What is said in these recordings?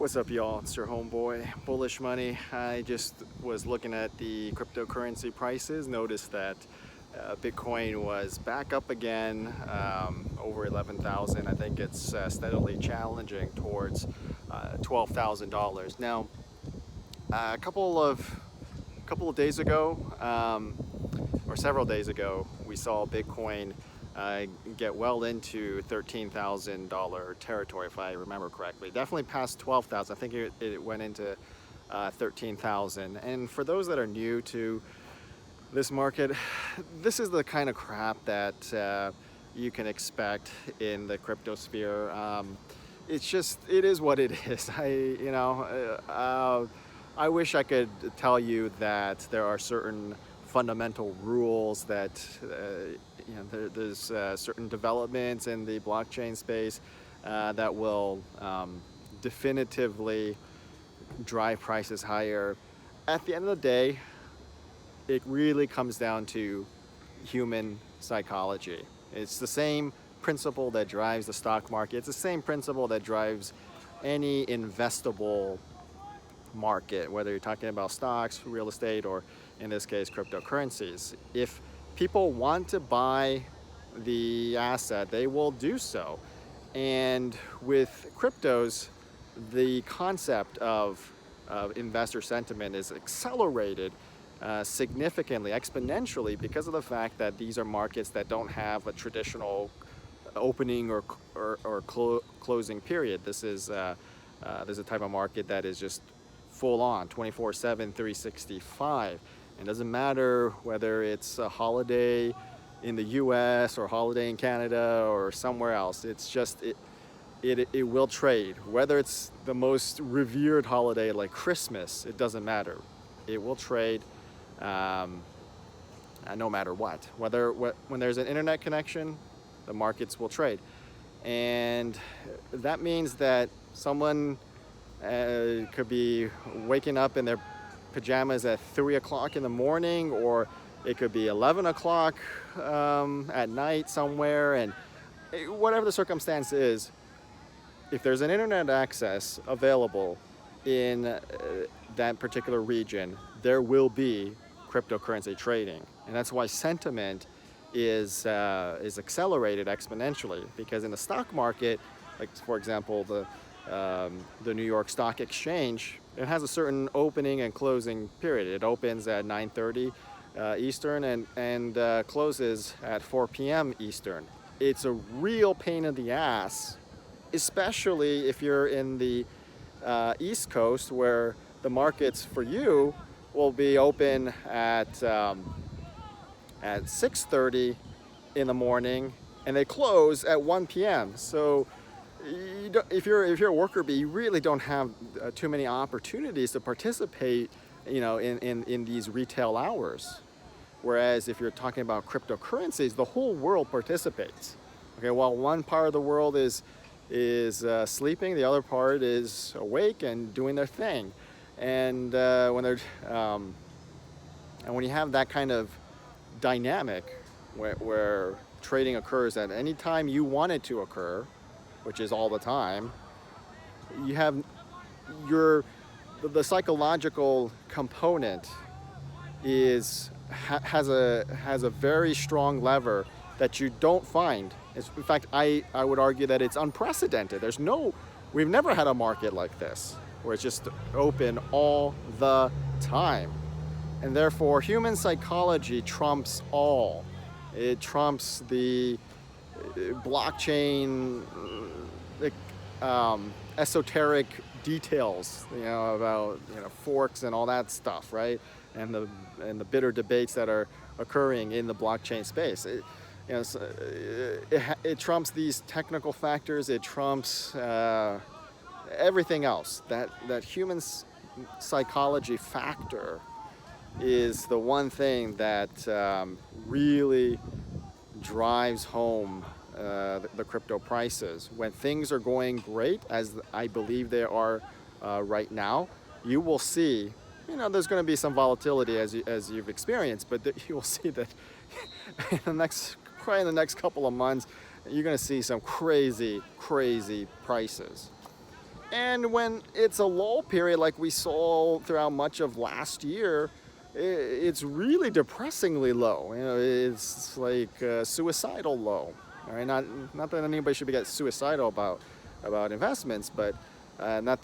What's up, y'all? It's your homeboy, Bullish Money. I just was looking at the cryptocurrency prices, noticed that Bitcoin was back up again, over 11,000. I think it's steadily challenging towards $12,000. Now, a couple of days ago, or several days ago, we saw Bitcoin get well into $13,000 territory, if I remember correctly. Definitely past 12,000. I think it went into 13,000. And for those that are new to this market, this is the kind of crap that you can expect in the crypto sphere. It is what it is. I wish I could tell you that there are certain fundamental rules that there's certain developments in the blockchain space that will definitively drive prices higher. At the end of the day, it really comes down to human psychology. It's the same principle that drives the stock market. It's the same principle that drives any investable market, whether you're talking about stocks, real estate, or in this case, cryptocurrencies. If people want to buy the asset, they will do so. And with cryptos, the concept of investor sentiment is accelerated significantly, exponentially, because of the fact that these are markets that don't have a traditional opening or closing period. This is a type of market that is just full on 24/7, 365. It doesn't matter whether it's a holiday in the US or holiday in Canada or somewhere else. It's just it will trade. Whether it's the most revered holiday like Christmas, it doesn't matter. It will trade no matter what. When there's an internet connection, the markets will trade. And that means that someone could be waking up in their pajamas at 3 o'clock in the morning, or it could be 11 o'clock at night somewhere, and whatever the circumstance is, if there's an internet access available in that particular region, there will be cryptocurrency trading. And that's why sentiment is accelerated exponentially, because in the stock market, like for example the New York Stock Exchange, it has a certain opening and closing period. It opens at 9:30 Eastern and closes at 4 p.m. Eastern. It's a real pain in the ass, especially if you're in the East Coast, where the markets for you will be open at 6:30 in the morning, and they close at 1 p.m. So if you're a worker bee, you really don't have too many opportunities to participate, in these retail hours. Whereas if you're talking about cryptocurrencies, the whole world participates. Okay, while one part of the world is sleeping, the other part is awake and doing their thing. And when you have that kind of dynamic where trading occurs at any time you want it to occur, which is all the time, you have the psychological component has a very strong lever that you don't find. In fact, I would argue that it's unprecedented. We've never had a market like this where it's just open all the time. And therefore, human psychology trumps all. It trumps the blockchain esoteric details, about forks and all that stuff, right? And the bitter debates that are occurring in the blockchain space. It trumps these technical factors. It trumps everything else. That human psychology factor is the one thing that really drives home the crypto prices. When things are going great, as I believe they are right now, you will see, there's going to be some volatility as you've experienced, but you will see that probably in the next couple of months, you're going to see some crazy prices. And when it's a lull period like we saw throughout much of last year, it's really depressingly low. You know, it's like suicidal low. All right, not that anybody should get suicidal about investments, but not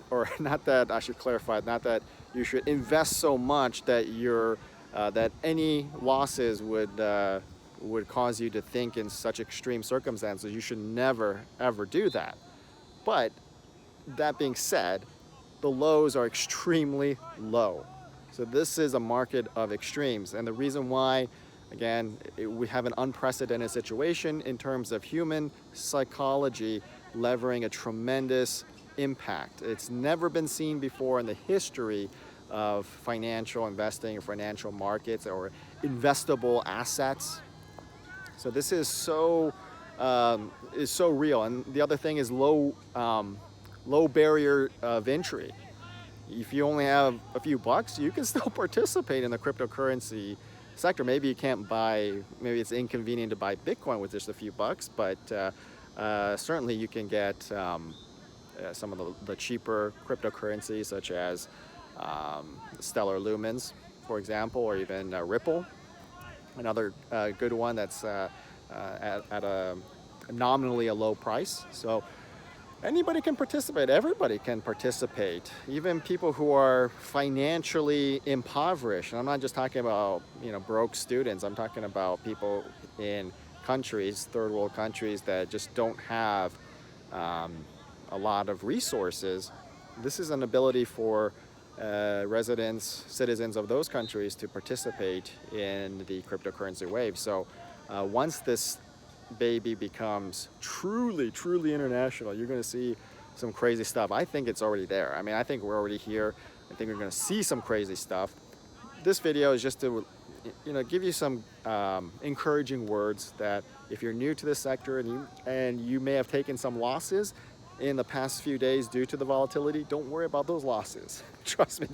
that I should clarify, not that you should invest so much that that any losses would cause you to think in such extreme circumstances. You should never ever do that. But that being said, the lows are extremely low. So this is a market of extremes. And the reason why, again, we have an unprecedented situation in terms of human psychology levering a tremendous impact. It's never been seen before in the history of financial investing or financial markets or investable assets. So this is so real. And the other thing is low barrier of entry. If you only have a few bucks, you can still participate in the cryptocurrency sector. Maybe you can't buy, maybe it's inconvenient to buy Bitcoin with just a few bucks, but certainly you can get some of the cheaper cryptocurrencies such as Stellar Lumens, for example, or even Ripple. Another good one that's at a nominally a low price. So anybody can participate. Everybody can participate. Even people who are financially impoverished. And I'm not just talking about broke students. I'm talking about people in countries, third world countries, that just don't have a lot of resources. This is an ability for citizens of those countries to participate in the cryptocurrency wave. So once this baby becomes truly international, you're going to see some crazy stuff. I think it's already there. I mean, I think we're already here. I think we're going to see some crazy stuff. This video is just to give you some encouraging words that if you're new to this sector and you may have taken some losses in the past few days due to the volatility, don't worry about those losses. Trust me,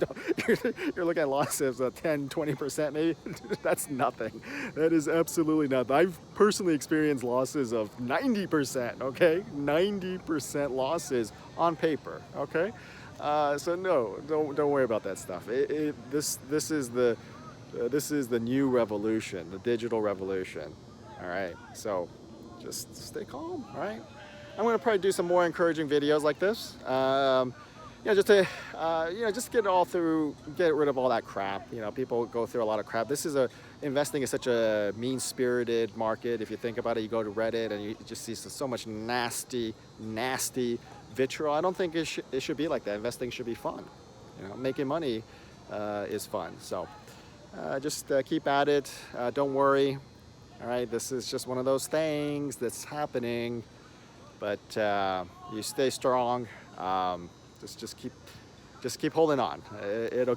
you're looking at losses of 10-20% maybe. That's nothing. That is absolutely nothing. I've personally experienced losses of 90%, okay? 90% losses on paper, okay? So no, don't worry about that stuff. This is the new revolution, the digital revolution. All right, so just stay calm, all right? I'm going to probably do some more encouraging videos like this. Just to just get rid of all that crap. People go through a lot of crap. Investing is such a mean-spirited market. If you think about it, you go to Reddit and you just see so much nasty vitriol. I don't think it should be like that. Investing should be fun. Making money is fun. So just keep at it. Don't worry. All right, this is just one of those things that's happening. But you stay strong. Just keep holding on. It'll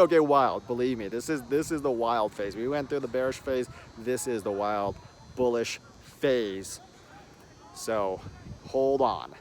get wild. Believe me. This is the wild phase. We went through the bearish phase. This is the wild bullish phase. So hold on.